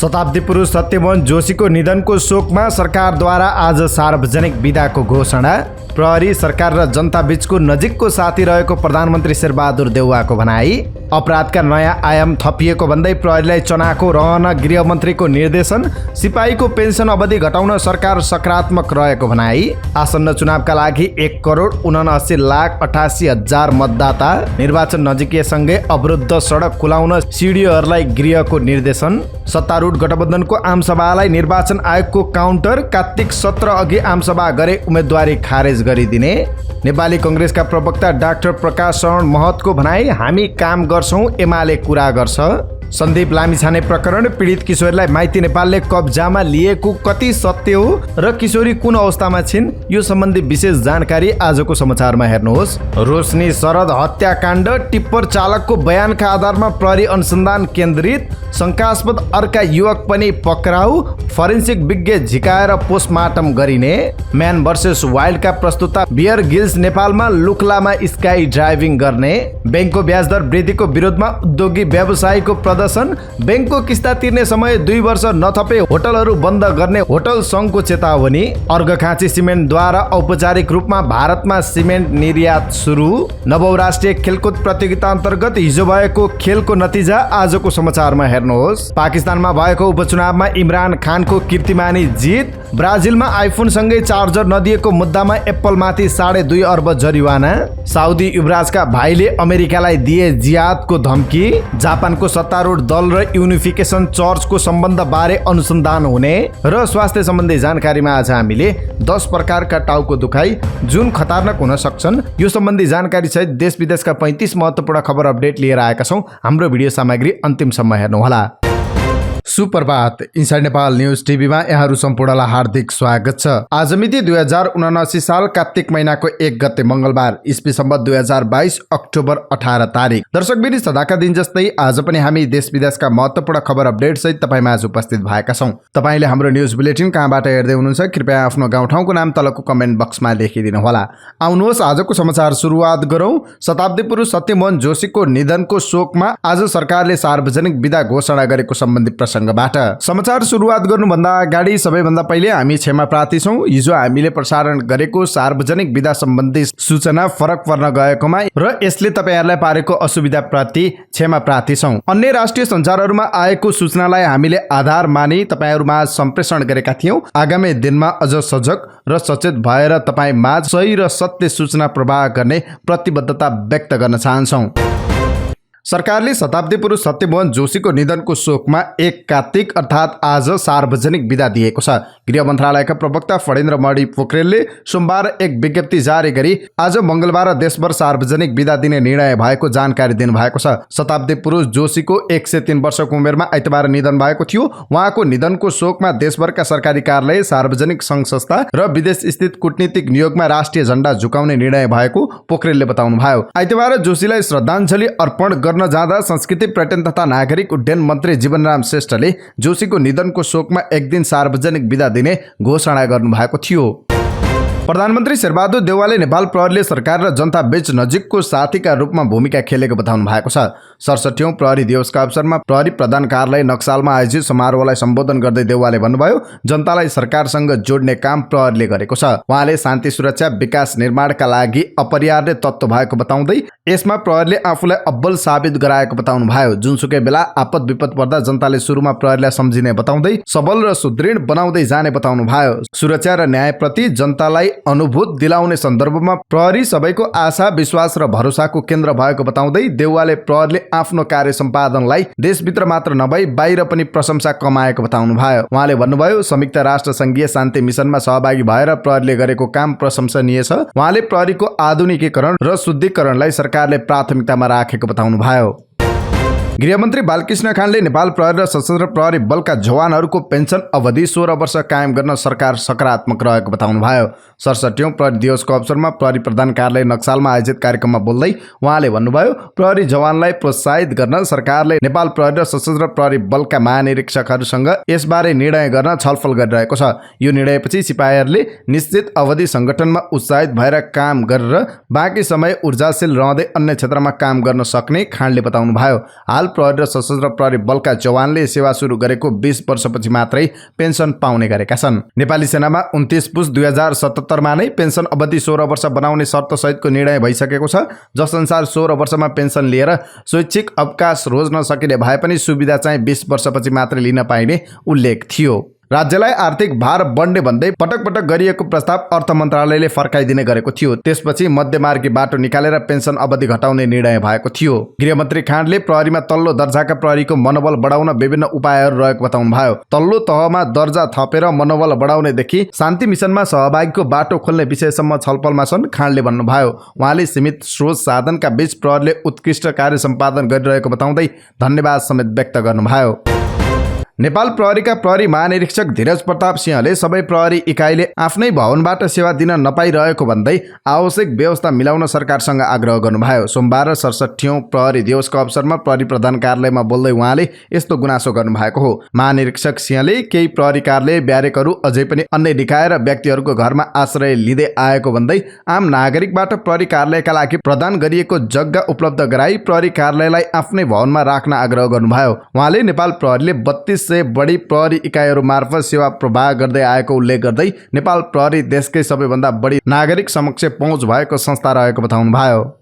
शताब्दी पुरुष सत्यमोहन जोशीको निधनको शोकमा सरकारद्वारा आज सार्वजनिक बिदाको घोषणा। प्रहरी सरकार र जनता बीचको नजिकको साथी रहेको प्रधानमन्त्री शेरबहादुर देउवाको भनाई। अपराधका नयाँ आयाम थपिएको भन्दै प्रहरीलाई चनाखो रहन गृहमन्त्रीको निर्देशन। सिपाहीको पेन्सन अवधि घटाउन सरकार सकारात्मक रहेको भनाई। आसन्न चुनावका लागि 1,79,88,000 मतदाता। निर्वाचन नजिकिएसँगै अवरुद्ध सडक खुलाउन सिडिओहरूलाई गृहको निर्देशन। सत्तारूढ गठबन्धनको आमसभालाई निर्वाचन आयोगको काउन्टर। कार्तिक 17 अघि आमसभा गरे उम्मेदवारी खारेज गरिदिने। नेपाली कङ्ग्रेसका प्रवक्ता डाक्टर प्रकाश शरण महतको भनाई, हामी काम गर्छौं, एमाले कुरा गर्छ। सन्दीप लामिछाने प्रकरण, पीडित किशोरीलाई माइती नेपालले कब्जामा लिएको कति सत्य हो र किशोरी कुन अवस्थामा छिन्, यो सम्बन्धी विशेष जानकारी आजको समाचारमा हेर्नुहोस्। रोशनी शरद हत्याकाण्ड, टिप्पर चालकको बयानका आधारमा प्रहरी अनुसन्धान केन्द्रित। शङ्कास्पद अर्का युवक पनि पक्राउ, फरेन्सिक विज्ञ झिकाएर पोस्टमार्टम गरिने। म्यान भर्सेस वाइल्डका प्रस्तुता बियर गिल्स नेपालमा लुक्लामा स्काई ड्राइभिङ गर्ने। ब्याङ्कको ब्याज दर वृद्धिको विरोधमा उद्योगी व्यवसायीको प्रदर्शन। ब्याङ्कको किस्ता तिर्ने समय 2 वर्ष नथपे होटलहरू बन्द गर्ने होटल सङ्घको चेतावनी। अर्घखाँची सिमेन्टद्वारा औपचारिक रूपमा भारतमा सिमेन्ट निर्यात सुरु। नवौं राष्ट्रिय खेलकुद प्रतियोगिता अन्तर्गत हिजो भएको खेलको नतिजा आजको समाचारमा हेर्नुहोस्। पाकिस्तानमा भएको उपचुनावमा इमरान खानको कीर्तिमानी जित। ब्राजिलमा आइफोनसँगै चार्जर नदिएको मुद्दामा एप्पलमाथि 2.5 अर्ब जरिवाना। साउदी युवराजका भाइले अमेरिकालाई दिए जिहादको धम्की। जापानको सत्तारूढ दल र युनिफिकेसन चर्चको सम्बन्ध बारे अनुसन्धान हुने। र स्वास्थ्य सम्बन्धी जानकारीमा आज हामीले 10 प्रकारका टाउको दुखाइ जुन खतरनाक हुन सक्छन्, यो सम्बन्धी जानकारी सहित देश विदेशका 35 महत्त्वपूर्ण खबर अपडेट लिएर आएका छौं। हाम्रो भिडियो सामग्री अन्तिमसम्म हेर्नुहोला। सुप्रभात, इनसाइड नेपाल न्यूज टिभीमा यहाँहरू सम्पूर्णलाई हार्दिक स्वागत छ। आज मिति 2079 साल कार्तिक महिनाको 1 गते मंगलबार, इस्वी सम्वत 2022 अक्टोबर 18 तारिक। दर्शकबिन सदाका दिन जस्तै आज पनि हामी देश विदेशका महत्त्वपूर्ण खबर अपडेट सहित तपाईमा आज उपस्थित भएका छौं। तपाईले हाम्रो न्यूज बुलेटिन कहाँबाट हेर्दै हुनुहुन्छ, कृपया आफ्नो गाउँ ठाउँको नाम तलको कमेन्ट बक्समा लेखिदिनु होला। आउनुहोस् आजको समाचार सुरुवात गरौं। शताब्दी पुरुष सत्यमोहन जोशीको निधनको शोकमा आज सरकारले सार्वजनिक बिदा घोषणा गरेको सम्बन्धी बाट समाचार सुरुवात गर्नुभन्दा अगाडि सबैभन्दा पहिले हामी क्षमा प्रार्थी छौं। हिजो हामीले प्रसारण गरेको सार्वजनिक बिदा सम्बन्धी सूचना फरक पर्न गएकोमा र यसले तपाईहरुलाई पारेको असुविधा प्रति क्षमा प्रार्थी छौं। अन्य राष्ट्रिय सञ्चारहरुमा आएको सूचनालाई हामीले आधार मानि तपाईहरुमा सम्प्रेषण गरेका थियौं। आगामी दिनमा अझ सजग र सचेत भएर तपाईमाझ सही र सत्य सूचना प्रवाह गर्ने प्रतिबद्धता व्यक्त गर्न चाहन्छौं। सरकारले शताब्दी पुरुष सत्यमोहन जोशीको निधनको शोकमा 1 कार्तिक अर्थात् आज सार्वजनिक बिदा दिएको छ। गृह मन्त्रालयका प्रवक्ता फणेन्द्र मणि पोखरेलले सोमबार एक विज्ञप्ति जारी गरी आज मंगलबार देशभर सार्वजनिक बिदा दिने निर्णय भएको जानकारी दिनुभएको छ। शताब्दी पुरुष जोशीको 103 वर्षको उमेरमा आइतबार निधन भएको थियो। उहाँको निधनको शोकमा देशभरका सरकारी कार्यालय, सार्वजनिक सङ्घ संस्था र विदेश स्थित कूटनीतिक नियोगमा राष्ट्रिय झण्डा झुकाउने निर्णय भएको पोखरेलले बताउनुभयो। आइतबार जोशीलाई श्रद्धाञ्जली अर्पण गर्न जाँदा संस्कृति पर्यटन तथा नागरिक उड्डयन मन्त्री जीवनराम श्रेष्ठले जोशीको निधनको शोकमा 1 दिन सार्वजनिक बिदा दिने घोषणा गर्नुभएको थियो। प्रधानमन्त्री शेरबहादुर देउवाले नेपाल प्रहरीले सरकार र जनता बीच नजिकको साथीका रूपमा भूमिका खेलेको बताउनु भएको छ। 67औं प्रहरी दिवसका अवसरमा प्रहरी प्रधान कार्यालय नक्सालमा आयोजित समारोहलाई सम्बोधन गर्दै देउवाले भन्नुभयो, जनतालाई सरकारसँग जोड्ने काम प्रहरीले गरेको छ। उहाँले शान्ति सुरक्षा विकास निर्माणका लागि अपरिहार्य तत्त्व भएको बताउँदै यसमा प्रहरीले आफूलाई अब्बल साबित गराएको बताउनु भयो। जुनसुकै बेला आपद विपद पर्दा जनताले सुरुमा प्रहरीलाई सम्झिने बताउँदै सबल र सुदृढ बनाउँदै जाने बताउनु भयो। सुरक्षा र न्यायप्रति जनतालाई अनुभूत दिलाउने सन्दर्भमा प्रहरी सबैको आशा, विश्वास र भरोसाको केन्द्र भएको बताउँदै देउवाले प्रहरीले आफ्नो कार्य सम्पादनलाई देशभित्र मात्र नभई बाहिर पनि प्रशंसा कमाएको बताउनु भयो। उहाँले भन्नुभयो, संयुक्त राष्ट्र संघीय शान्ति मिसनमा सहभागी भएर प्रहरीले गरेको काम प्रशंसनीय छ। उहाँले प्रहरीको आधुनिकीकरण र शुद्धिकरणलाई सरकारले प्राथमिकतामा राखेको बताउनु भयो। गृहमन्त्री बालकृष्ण खानले नेपाल प्रहरी र सशस्त्र प्रहरी बलका जवानहरूको पेन्सन अवधि 16 वर्ष कायम गर्न सरकार सकारात्मक रहेको बताउनु भयो। 67औं प्रहरी दिवसको अवसरमा प्रहरी प्रधान कार्यालय नक्सालमा आयोजित कार्यक्रममा बोल्दै उहाँले भन्नुभयो, प्रहरी जवानलाई प्रोत्साहित गर्न सरकारले नेपाल प्रहरी र सशस्त्र प्रहरी बलका महानिरीक्षकहरूसँग यसबारे निर्णय गर्न छलफल गरिरहेको छ। यो निर्णयपछि सिपाहीहरूले निश्चित अवधि संगठनमा उत्साहित भएर काम गरेर बाँकी समय ऊर्जाशील रहँदै अन्य क्षेत्रमा काम गर्न सक्ने खानले बताउनु भयो। हाल प्रहरी र सशस्त्र प्रहरी बलका जवानले सेवा सुरु गरेको 20 वर्षपछि मात्रै पेन्सन पाउने गरेका छन्। नेपाली सेनामा 29 पुस 2077 मा नै पेन्सन अवधि 16 वर्ष बनाउने शर्त सहितको निर्णय भइसकेको छ, जसअनुसार 16 वर्षमा पेन्सन लिएर स्वैच्छिक अवकाश रोज्न सकिने भए पनि सुविधा चाहिँ 20 वर्षपछि मात्रै लिन पाइने उल्लेख थियो। राज्यलाई आर्थिक भार बढ्ने भन्दै पटक पटक गरिएको प्रस्ताव अर्थ मन्त्रालयले फर्काइदिने गरेको थियो। त्यसपछि मध्यमार्गी बाटो निकालेर पेन्सन अवधि घटाउने निर्णय भएको थियो। गृहमन्त्री खाँडले प्रहरीमा तल्लो दर्जाका प्रहरीको मनोबल बढाउन विभिन्न उपायहरू रहेको बताउनुभयो। तल्लो तहमा दर्जा थपेर मनोबल बढाउनेदेखि शान्ति मिसनमा सहभागीको बाटो खोल्ने विषयसम्म छलफलमा छन्, खाँडले भन्नुभयो। उहाँले सीमित स्रोत साधनका बीच प्रहरीले उत्कृष्ट कार्य सम्पादन गरिरहेको बताउँदै धन्यवाद समेत व्यक्त गर्नुभयो। नेपाल प्रहरीका प्रहरी महानिरीक्षक धीरज प्रताप सिंहले सबै प्रहरी इकाइले आफ्नै भवनबाट सेवा दिन नपाइरहेको भन्दै आवश्यक व्यवस्था मिलाउन सरकारसँग आग्रह गर्नुभयो। सोमबार 67औं प्रहरी दिवसको अवसरमा प्रहरी प्रधान कार्यालयमा बोल्दै उहाँले यस्तो गुनासो गर्नुभएको हो। महानिरीक्षक सिंहले केही प्रहरी कार्यालय ब्यारेकहरू अझै पनि अन्य निकाय र व्यक्तिहरूको घरमा आश्रय लिँदै आएको भन्दै आम नागरिकबाट प्रहरी कार्यालयका लागि प्रदान गरिएको जग्गा उपलब्ध गराई प्रहरी कार्यालयलाई आफ्नै भवनमा राख्न आग्रह गर्नुभयो। उहाँले नेपाल प्रहरीले 32 से बढी प्रहरी इकाइहरू मार्फत सेवा प्रवाह गर्दै आएको उल्लेख गर्दै नेपाल प्रहरी देशकै सबैभन्दा बढी नागरिक समक्ष पहुँच भएको संस्था रहेको बताउनुभयो।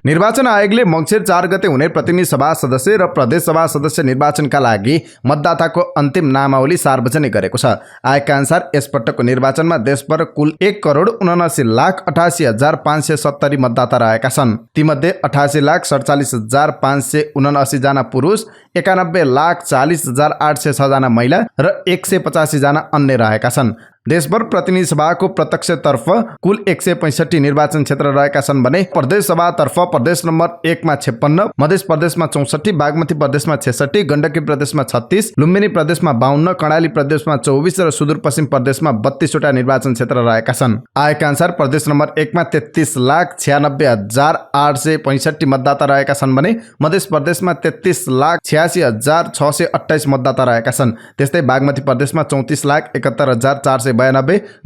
निर्वाचन आयोगले मङ्सिर 4 गते हुने प्रतिनिधि सभा सदस्य र प्रदेश सभा सदस्य निर्वाचनका लागि मतदाताको अन्तिम नामावली सार्वजनिक गरेको छ। आयोगका अनुसार यसपटकको निर्वाचनमा देशभर कुल 1,88,88,570 मतदाता रहेका छन्। तीमध्ये 88,47,579 जना पुरुष, 91,40,806 जना महिला र 185 जना अन्य रहेका छन्। देशभर प्रतिनिधि सभाको प्रत्यक्षतर्फ कुल 165 निर्वाचन क्षेत्र रहेका छन् भने प्रदेश सभातर्फ प्रदेश नम्बर 1 मा 56, मध्य प्रदेशमा 64, बागमती प्रदेशमा 66, गण्डकी प्रदेशमा 36, लुम्बिनी प्रदेशमा 52, कर्णाली प्रदेशमा 24 र सुदूरपश्चिम प्रदेशमा 32 वटा निर्वाचन क्षेत्र रहेका छन्। आयोगका अनुसार प्रदेश नम्बर 1 मा 33,96,865 मतदाता रहेका छन् भने मध्य प्रदेशमा 33,86,628 मतदाता रहेका छन्। त्यस्तै बागमती प्रदेशमा 34,71,492,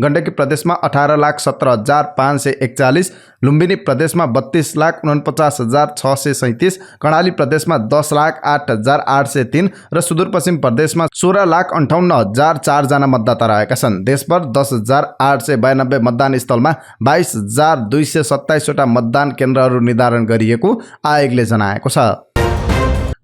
गण्डकी प्रदेशमा 18,17,541, लुम्बिनी प्रदेशमा 32,49,637, कर्णाली प्रदेशमा 10,08,803 र सुदूरपश्चिम प्रदेशमा 16,58,004 जना मतदाता रहेका छन्। देशभर 10,892 मतदान स्थलमा 22,227 वटा मतदान केन्द्रहरू निर्धारण गरिएको आयोगले जनाएको छ।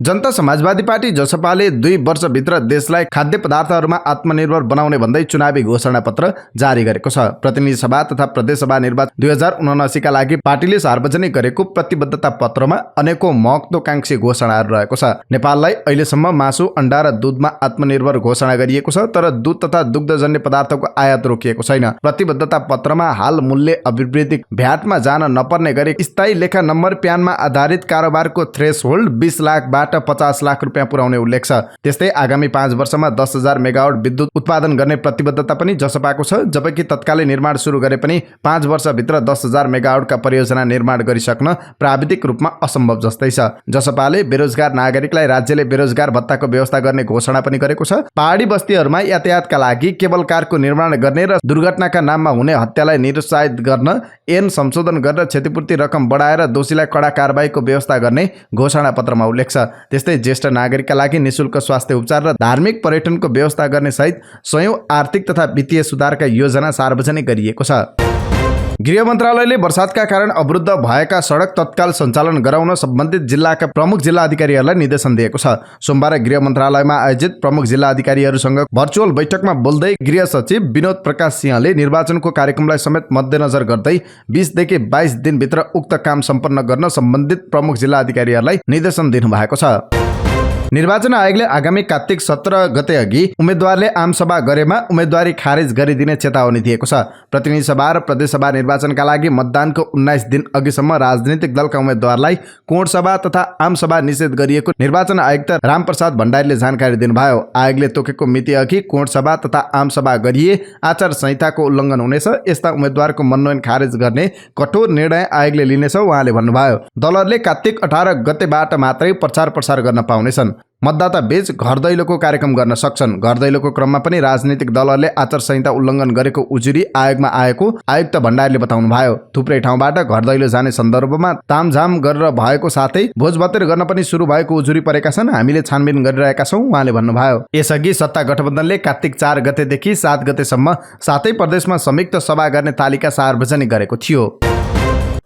जनता समाजवादी पार्टी जसपाले 2 वर्षभित्र देशलाई खाद्य पदार्थहरूमा आत्मनिर्भर बनाउने भन्दै चुनावी घोषणापत्र जारी गरेको छ। प्रतिनिधि सभा तथा प्रदेश सभा निर्वाचन 2079 का लागि पार्टीले सार्वजनिक गरेको प्रतिबद्धता पत्रमा अनेकौं महत्त्वाकांक्षी घोषणाहरू रहेको छ। नेपाललाई अहिलेसम्म मासु, अण्डा र दूधमा आत्मनिर्भर घोषणा गरिएको छ, तर दूध तथा दुग्धजन्य पदार्थको आयात रोकिएको छैन। प्रतिबद्धता पत्रमा हाल मूल्य अभिवृद्धि भ्याटमा जान नपर्ने गरी स्थायी लेखा नम्बर प्यानमा आधारित कारोबारको थ्रेसहोल्ड 20 लाखबाट 50 लाख रुपियाँ पुर्याउने उल्लेख छ। त्यस्तै आगामी 5 वर्षमा 10,000 मेगावाट विद्युत उत्पादन गर्ने प्रतिबद्धता पनि जसपाको छ, जबकि तत्कालै निर्माण सुरु गरे पनि 5 वर्षभित्र 10,000 मेगावाटका परियोजना निर्माण गरिसक्न प्राविधिक रूपमा असम्भव जस्तै छ। जसपाले बेरोजगार नागरिकलाई राज्यले बेरोजगार भत्ताको व्यवस्था गर्ने घोषणा पनि गरेको छ। पहाडी बस्तीहरूमा यातायातका लागि केबल कारको निर्माण गर्ने र दुर्घटनाका नाममा हुने हत्यालाई निरुत्साहित गर्न ऐन संशोधन गरेर क्षतिपूर्ति रकम बढाएर दोषीलाई कडा कारबाहीको व्यवस्था गर्ने घोषणा पत्रमा उल्लेख छ। त्यस्तै ज्येष्ठ नागरिकका लागि निशुल्क स्वास्थ्य उपचार र धार्मिक पर्यटनको व्यवस्था गर्ने सहित सयौं आर्थिक तथा वित्तीय सुधारका योजना सार्वजनिक गरिएको छ। गृह मन्त्रालयले वर्षातका कारण अवरुद्ध भएका सडक तत्काल सञ्चालन गराउन सम्बन्धित जिल्लाका प्रमुख जिल्ला अधिकारीहरूलाई निर्देशन दिएको छ। सोमबार गृह मन्त्रालयमा आयोजित प्रमुख जिल्ला अधिकारीहरूसँग भर्चुअल बैठकमा बोल्दै गृह सचिव विनोद प्रकाश सिंहले निर्वाचनको कार्यक्रमलाई समेत मध्यनजर गर्दै 20 देखि 22 दिनभित्र उक्त काम सम्पन्न गर्न सम्बन्धित प्रमुख जिल्ला अधिकारीहरूलाई निर्देशन दिनुभएको छ। निर्वाचन आयोगले आगामी कार्तिक 17 गते अघि उम्मेद्वारले आमसभा गरेमा उम्मेदवारी खारेज गरिदिने चेतावनी दिएको छ। प्रतिनिधि सभा र प्रदेश सभा निर्वाचनका लागि मतदानको 19 दिन अघिसम्म राजनीतिक दलका उम्मेद्वारलाई कोण सभा तथा आमसभा निषेध गरिएको निर्वाचन आयुक्त रामप्रसाद भण्डारीले जानकारी दिनुभयो। आयोगले तोकेको मिति अघि कोण सभा तथा आमसभा गरिए आचार संहिताको उल्लङ्घन हुनेछ। यस्ता उम्मेद्वारको मनोनयन खारेज गर्ने कठोर निर्णय आयोगले लिनेछ उहाँले भन्नुभयो। दलहरूले कार्तिक 18 गतेबाट मात्रै प्रचार प्रसार गर्न पाउनेछन्। मतदाता बीच घर दैलोको कार्यक्रम गर्न सक्छन्। घर दैलोको क्रममा पनि राजनीतिक दलहरूले आचार संहिता उल्लङ्घन गरेको उजुरी आयोगमा आएको आयुक्त भण्डारीले बताउनुभयो। थुप्रै ठाउँबाट घर दैलो जाने सन्दर्भमा तामझाम गरेर भएको साथै भोजभतेर गर्न पनि सुरु भएको उजुरी परेका छन्। हामीले छानबिन गरिरहेका छौँ उहाँले भन्नुभयो। यसअघि सत्ता गठबन्धनले कार्तिक 4 गतेदेखि 7 गतेसम्म 7 प्रदेशमा संयुक्त सभा गर्ने तालिका सार्वजनिक गरेको थियो।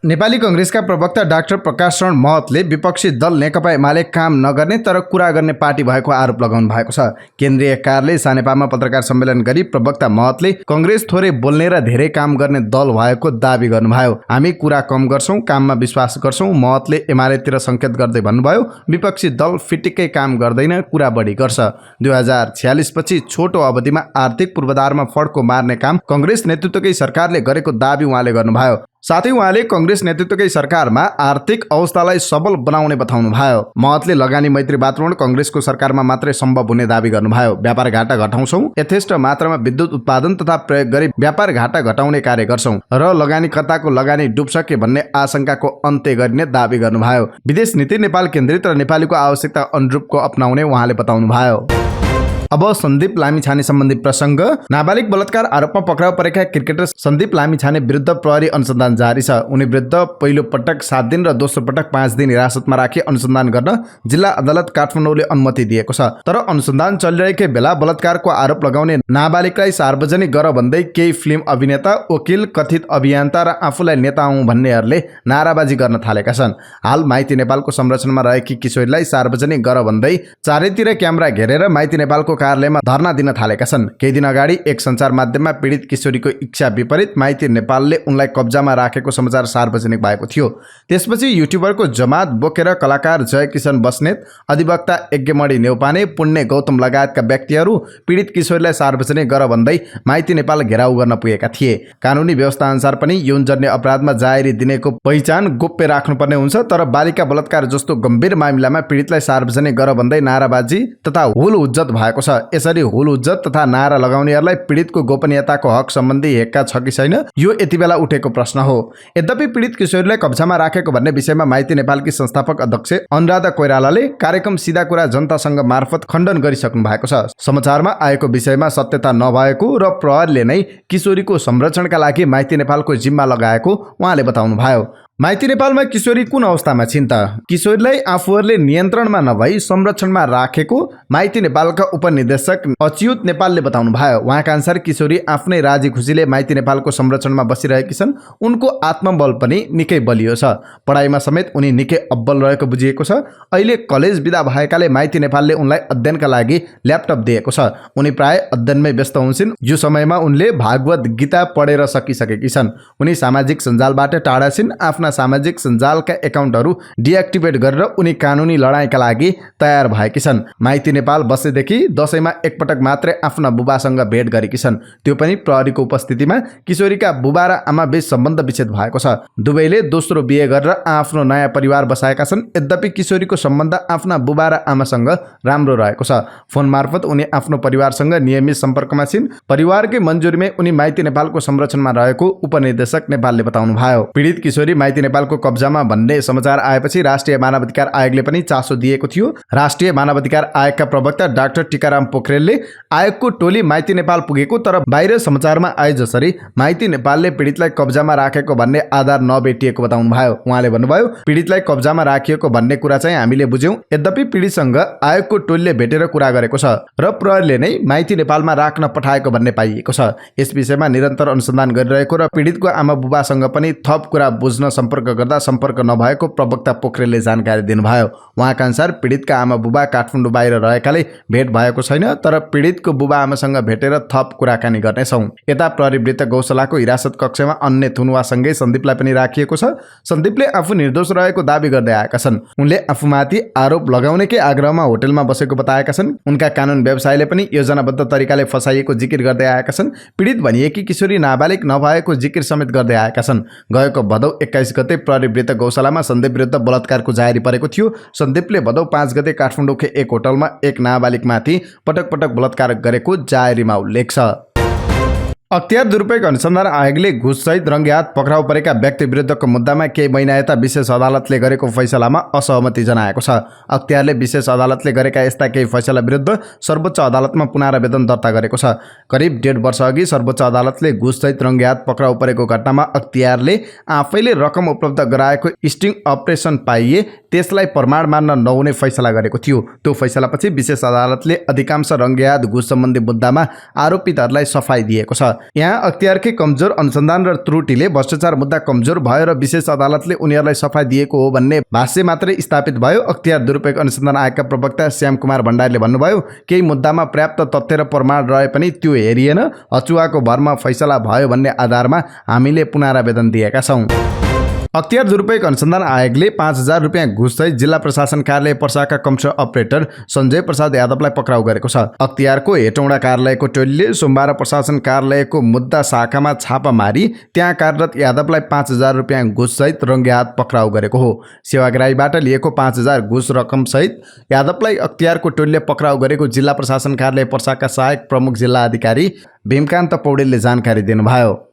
नेपाली कांग्रेसका प्रवक्ता डाक्टर प्रकाश शरण महतले विपक्षी दल नेकपा एमाले काम नगर्ने तर कुरा गर्ने पार्टी भएको आरोप लगाउनु भएको छ। केन्द्रीय कार्यालय सानेपामा पत्रकार सम्मेलन गरी प्रवक्ता महतले कांग्रेस थोरै बोल्ने र धेरै काम गर्ने दल भएको दावी गर्नुभयो। हामी कुरा कम गर्छौं, काममा विश्वास गर्छौं। महतले एमालेतिर संकेत गर्दै भन्नुभयो, विपक्षी दल फिटिक्कै काम गर्दैन, कुरा बढी गर्छ। 2046 पछि छोटो अवधिमा आर्थिक पूर्वाधारमा फड्को मार्ने काम कांग्रेस नेतृत्वकै सरकारले गरेको दावी उहाँले गर्नुभयो। साथै उहाँले कांग्रेस नेतृत्वकै सरकारमा आर्थिक अवस्थालाई सबल बनाउने बताउनुभयो। महतले लगानी मैत्री वातावरण कांग्रेसको सरकारमा मात्रै सम्भव हुने दावी गर्नुभयो। व्यापार घाटा घटाउँछौं, यथेष्ट मात्रामा विद्युत उत्पादन तथा प्रयोग गरी व्यापार घाटा घटाउने कार्य गर्छौं र लगानीकर्ताको लगानी डुब्छ के भन्ने आशंकाको अन्त्य गरिने दावी गर्नुभयो। विदेश नीति नेपाल केन्द्रित र नेपालीको आवश्यकता अनुरूपको अपनाउने उहाँले बताउनुभयो। अब सन्दीप लामिछाने सम्बन्धी प्रसंग। नाबालिग बलात्कार आरोपमा पक्राउ परेका क्रिकेटर सन्दीप लामिछाने विरुद्ध प्रहरी अनुसन्धान जारी छ। उनी विरुद्ध पहिलो पटक 7 दिन र दोस्रो पटक 5 दिन हिरासतमा राखी अनुसन्धान गर्न जिल्ला अदालत काठमाडौँले अनुमति दिएको छ। तर अनुसन्धान चलिरहेकै बेला बलात्कारको आरोप लगाउने नाबालिगलाई सार्वजनिक गर भन्दै केही फिल्म अभिनेता, वकिल, कथित अभियन्ता र आफूलाई नेता हुँ भन्नेहरूले नाराबाजी गर्न थालेका छन्। हाल माइती नेपालको संरक्षणमा रहेकी किशोरीलाई सार्वजनिक गर भन्दै चारैतिर क्यामेरा घेरेर माइती नेपालको कार्यालयमा धरना दिन थालेका छन्। केही दिन अगाडि एक सञ्चार माध्यममा पीडित किशोरीको इच्छा विपरीत माइती नेपालले उनलाई कब्जामा राखेको समाचार सार्वजनिक भएको थियो। त्यसपछि युट्युबरको जमात बोकेर कलाकार जय किशन बस्नेत, अधिवक्ता यज्ञमणि नेउपाने, पुण्य गौतम लगायतका व्यक्तिहरू पीडित किशोरीलाई सार्वजनिक गर भन्दै माइती नेपाल घेराउ गर्न पुगेका थिए। कानुनी व्यवस्था अनुसार पनि यौनजन्य अपराधमा जाहेरी दिनेको पहिचान गोप्य राख्नुपर्ने हुन्छ। तर बालिका बलात्कार जस्तो गम्भीर मामिलामा पीडितलाई सार्वजनिक गर भन्दै नाराबाजी तथा हुल हुज्जत भएको छ। यसरी हुल हुज्जत तथा नारा लगाउनेहरूलाई पीडितको गोपनीयताको हक सम्बन्धी हेक्का छ कि छैन, यो यति बेला उठेको प्रश्न हो। यद्यपि पीडित किशोरीलाई कब्जामा राखेको भन्ने विषयमा माइती नेपालकी संस्थापक अध्यक्ष अनुराधा कोइरालाले कार्यक्रम सिधा कुरा जनतासँग मार्फत खण्डन गरिसक्नु भएको छ। समाचारमा आएको विषयमा सत्यता नभएको र प्रहरीले नै किशोरीको संरक्षणका लागि माइती नेपालको जिम्मा लगाएको उहाँले बताउनुभयो। माइती नेपालमा किशोरी कुन अवस्थामा छिन् त? किशोरीलाई आफूहरूले नियन्त्रणमा नभई संरक्षणमा राखेको माइती नेपालका उपनिर्देशक अच्युत नेपालले बताउनु भयो। उहाँका अनुसार किशोरी आफ्नै राजी खुसीले माइती नेपालको संरक्षणमा बसिरहेकी छन्। उनको आत्मबल पनि निकै बलियो छ। पढाइमा समेत उनी निकै अब्बल रहेको बुझिएको छ। अहिले कलेज बिदा भएकाले माइती नेपालले उनलाई अध्ययनका लागि ल्यापटप दिएको छ। उनी प्राय अध्ययनमै व्यस्त हुन्छन्। यो समयमा उनले भागवत गीता पढेर सकिसकेकी छन्। उनी सामाजिक सञ्जालबाट टाढा छिन्। आफ्ना सामाजिक सञ्जालका एकाउन्टहरू डिएक्टिभेट गरेर उनी कानुनी लडाईँका लागि तयार भएकी छन्। माइती नेपाल बसेदेखि दशैंमा एकपटक मात्रै आफ्ना बुबासँग भेट गरेकी छन्। त्यो पनि प्रहरीको उपस्थितिमा। किशोरीका बुबा र आमा बीच सम्बन्ध विच्छेद भएको छ। दुवैले दोस्रो बिहे गरेर आफ्नो नयाँ परिवार बसाएका छन्। यद्यपि किशोरीको सम्बन्ध आफ्ना बुबा र आमासँग राम्रो रहेको छ। फोन मार्फत उनी आफ्नो परिवारसँग नियमित सम्पर्कमा छिन्। परिवारकै मन्जुरीमै उनी माइती नेपालको संरक्षणमा रहेको उपनिर्देशक नेपालले बताउनु भयो। पीडित किशोरी माइती नेपालको कब्जामा भन्ने समाचार आएपछि राष्ट्रिय मानवाधिकार आयोगले पनि चासो दिएको थियो। राष्ट्रिय मानवाधिकार आयोगका प्रवक्ता डाक्टर टीकाराम पोखरेलले आयोगको टोली माइती नेपाल पुगेको तर बाहिर समाचारमा आए जसरी माइती नेपालले पीडितलाई कब्जामा राखेको भन्ने आधार नभेटिएको बताउनु भयो। उहाँले भन्नुभयो, पीडितलाई कब्जामा राखिएको भन्ने कुरा चाहिँ हामीले बुझ्यौं। यद्यपि पीडितसँग आयोगको टोलीले भेटेर कुरा गरेको छ र प्रहरीले नै माइती नेपालमा राख्न पठाएको भन्ने पाइएको छ। यस विषयमा निरन्तर अनुसन्धान गरिरहेको र पीडितको आमा बुबासँग पनि थप कुरा बुझ्न सम्पर्क गर्दा सम्पर्क नभएको प्रवक्ता पोखरेलले जानकारी दिनुभयो। उहाँका अनुसार पीडितका आमा बुबा काठमाडौँ बाहिर रहेकाले भेट भएको छैन। तर पीडितको बुबा आमासँग भेटेर थप कुराकानी गर्नेछौँ। यता प्रहरीवृत्त गौशालाको हिरासत कक्षमा अन्य थुनुवासँगै सन्दीपलाई पनि राखिएको छ। सन्दीपले आफू निर्दोष रहेको दावी गर्दै आएका छन्। उनले आफूमाथि आरोप लगाउनेकै आग्रहमा होटलमा बसेको बताएका छन्। उनका कानुन व्यवसायले पनि योजनाबद्ध तरिकाले फसाइएको जिकिर गर्दै आएका छन्। पीडित भनिएकी किशोरी नाबालिग नभएको जिकिर समेत गर्दै आएका छन्। गएको भदौ 21 गते प्रहरीवृत्त गौशालामा सन्दीप विरुद्ध बलात्कारको जाहेरी परेको थियो। सन्दीपले भदौ 5 गते काठमाडौँको एक होटलमा एक नाबालिगमाथि पटक पटक बलात्कार गरेको जाहेरीमा उल्लेख छ। अख्तियार दुरुपयोग अनुसन्धान आयोगले घुससहित रङ्गेहात पक्राउ परेका व्यक्ति विरुद्धको मुद्दामा केही महिना यता विशेष अदालतले गरेको फैसलामा असहमति जनाएको छ। अख्तियारले विशेष अदालतले गरेका यस्ता केही फैसला विरुद्ध सर्वोच्च अदालतमा पुनरावेदन दर्ता गरेको छ। करिब 1.5 वर्ष अघि सर्वोच्च अदालतले घुससहित रङ्गेहात पक्राउ परेको घटनामा अख्तियारले आफैले रकम उपलब्ध गराएको स्टिङ अपरेसन पाइए त्यसलाई प्रमाण मान्न नहुने फैसला गरेको थियो। त्यो फैसलापछि विशेष अदालतले अधिकांश रङ्गेहात घुस सम्बन्धी मुद्दामा आरोपितहरूलाई सफाई दिएको छ। यहाँ अख्तियारकै कमजोर अनुसन्धान र त्रुटिले भ्रष्टाचार मुद्दा कमजोर भयो र विशेष अदालतले उनीहरूलाई सफाई दिएको हो भन्ने भाष्य मात्रै स्थापित भयो। अख्तियार दुरुपयोग अनुसन्धान आयोगका प्रवक्ता श्याम कुमार भण्डारीले भन्नुभयो, केही मुद्दामा पर्याप्त तथ्य र प्रमाण रहे पनि त्यो हेरिएन, अचुवाको भरमा फैसला भयो भन्ने आधारमा हामीले पुनरावेदन दिएका छौँ। अख्तियार दुरुपयोग अनुसन्धान आयोगले 5,000 रुपियाँ घुससहित जिल्ला प्रशासन कार्यालय पर्साका कम्प्युटर अपरेटर सञ्जय प्रसाद यादवलाई पक्राउ गरेको छ। अख्तियारको हेटौँडा कार्यालयको टोलीले सोमबार प्रशासन कार्यालयको मुद्दा शाखामा छापा मारी त्यहाँ कार्यरत यादवलाई 5,000 रुपियाँ घुससहित रङ्गेहात पक्राउ गरेको हो। सेवाग्राहीबाट लिएको 5,000 घुस रकमसहित यादवलाई अख्तियारको टोलीले पक्राउ गरेको जिल्ला प्रशासन कार्यालय पर्साका सहायक प्रमुख जिल्ला अधिकारी भीमकान्त पौडेलले जानकारी दिनुभयो।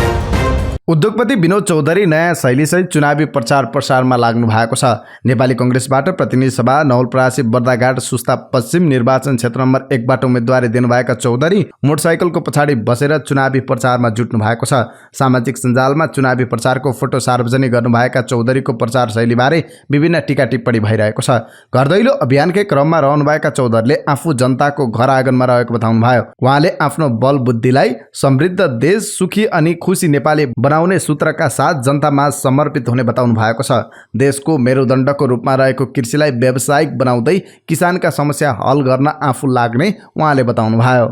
उद्योगपति विनोद चौधरी नयाँ शैलीसहित चुनावी प्रचार प्रसारमा लाग्नु भएको छ। नेपाली कङ्ग्रेसबाट प्रतिनिधि सभा नवलपरासी बर्दाघाट सुस्ता पश्चिम निर्वाचन क्षेत्र नम्बर 1 बाट उम्मेदवारी दिनुभएका चौधरी मोटरसाइकलको पछाडि बसेर चुनावी प्रचारमा जुट्नु भएको छ। सामाजिक सञ्जालमा चुनावी प्रचारको फोटो सार्वजनिक गर्नुभएका चौधरीको प्रचार शैलीबारे विभिन्न टीका टिप्पणी भइरहेको छ। घर दैलो अभियानकै क्रममा रहनुभएका चौधरीले आफू जनताको घर आँगनमा रहेको बताउनुभयो। उहाँले आफ्नो बल बुद्धिलाई समृद्ध देश, सुखी अनि खुसी नेपाली बनाउने सूत्रका साथ जनतामा समर्पित हुने बताउनु भएको छ। देशको मेरुदण्डको रूपमा रहेको कृषिलाई व्यावसायिक बनाउँदै किसानका समस्या हल गर्न आफू लाग्ने उहाँले बताउनुभयो।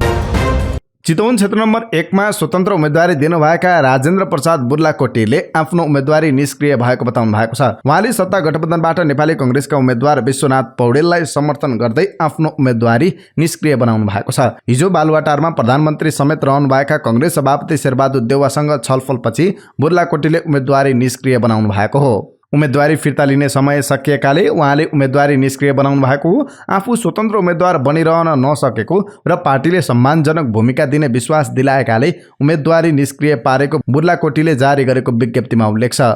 चितवन क्षेत्र नम्बर 1 मा स्वतन्त्र उम्मेदवारी दिनुभएका राजेन्द्र प्रसाद बुर्लाकोटीले आफ्नो उम्मेदवारी निष्क्रिय भएको बताउनु भएको छ। उहाँले सत्ता गठबन्धनबाट नेपाली कङ्ग्रेसका उम्मेदवार विश्वनाथ पौडेललाई समर्थन गर्दै आफ्नो उम्मेदवारी निष्क्रिय बनाउनु भएको छ। हिजो बालुवाटारमा प्रधानमन्त्री समेत रहनुभएका कङ्ग्रेस सभापति शेरबहादुर देउवासँग छलफलपछि बुर्लाकोटीले उम्मेदवारी निष्क्रिय बनाउनु भएको हो। उम्मेदवारी फिर्ता लिने समय सकिएकाले उहाँले उम्मेदवारी निष्क्रिय बनाउनु भएको हो। आफू स्वतन्त्र उम्मेदवार बनिरहन नसकेको र पार्टीले सम्मानजनक भूमिका दिने विश्वास दिलाएकाले उम्मेदवारी निष्क्रिय पारेको बुर्लाकोटीले जारी गरेको विज्ञप्तिमा उल्लेख छ।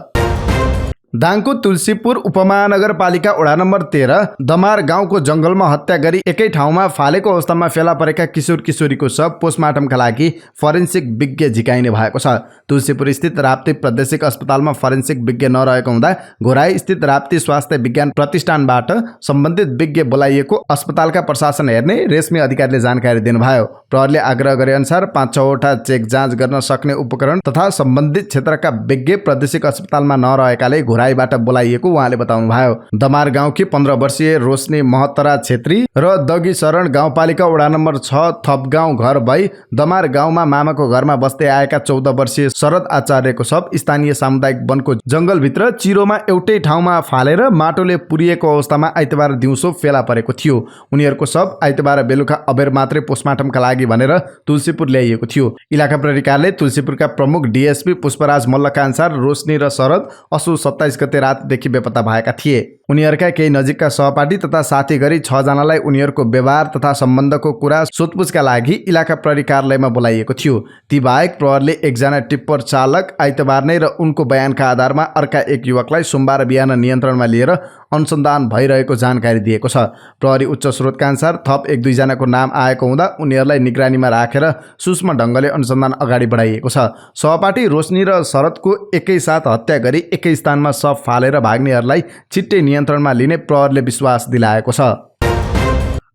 दाङको तुलसीपुर उपमहानगरपालिका वडा नम्बर 13 दमार गाउँको जंगलमा हत्या गरी एकै ठाउँमा फालेको अवस्थामा फेला परेका किशोर किशोरीको शव पोस्टमार्टमका लागि फरेन्सिक विज्ञ झिकाइने भएको छ। तुलसीपुर स्थित राप्ती प्रादेशिक अस्पतालमा फरेन्सिक विज्ञ नरहेको हुँदा घोराई स्थित राप्ती स्वास्थ्य विज्ञान प्रतिष्ठानबाट सम्बन्धित विज्ञ बोलाइएको अस्पतालका प्रशासन हेर्ने रेशमी अधिकारीले जानकारी दिनुभयो। प्रहरीले आग्रह गरे अनुसार 5-6 वटा चेक जाँच गर्न सक्ने उपकरण तथा सम्बन्धित क्षेत्रका विज्ञ प्रादेशिक अस्पतालमा नरहेकाले बाट बोलाइएको उहाँले बताउनुभयो। दमार गाउँकी 15 वर्षीय रोशनी महतरा छेत्री र दगी शरण गाउँपालिका वडा नम्बर 6 थपगाउँ घर भई दमार गाउँमा मामाको घरमा बस्दै आएका 14 वर्षीय शरद आचार्यको शव स्थानीय सामुदायिक वनको जंगलभित्र चिरोमा एउटै ठाउँमा फालेर माटोले पुरिएको अवस्थामा आइतबार दिउँसो फेला परेको थियो। उनीहरूको शव आइतबार बेलुका अबेर मात्रै पोस्टमार्टमका लागि भनेर तुलसीपुर ल्याइएको थियो। इलाका प्रहरी कार्यालय तुलसीपुरका प्रमुख डीएसपी पुष्पराज मल्लका अनुसार रोशनी र शरद असो 27 गते रातदेखि बेपत्ता भएका थिए। उनीहरूका केही नजिकका सहपाठी तथा साथी गरी 6 जनालाई उनीहरूको व्यवहार तथा सम्बन्धको कुरा सोधपुछका लागि इलाका प्रहरी कार्यालयमा बोलाइएको थियो। ती बाहेक प्रहरीले एकजना टिप्पर चालक आइतबार नै र उनको बयानका आधारमा अर्का एक युवकलाई सोमबार बिहान नियन्त्रणमा लिएर अनुसन्धान भइरहेको जानकारी दिएको छ। प्रहरी उच्च स्रोतका अनुसार थप 1-2 जनाको नाम आएको हुँदा उनीहरूलाई निगरानीमा राखेर सूक्ष्म ढङ्गले अनुसन्धान अगाडि बढाइएको छ। सहपाठी रोशनी र शरदको एकै साथ हत्या गरी एकै स्थानमा शव फालेर भाग्नेहरूलाई छिट्टै नियन्त्रणमा लिने प्रहरीले विश्वास दिलाएको छ।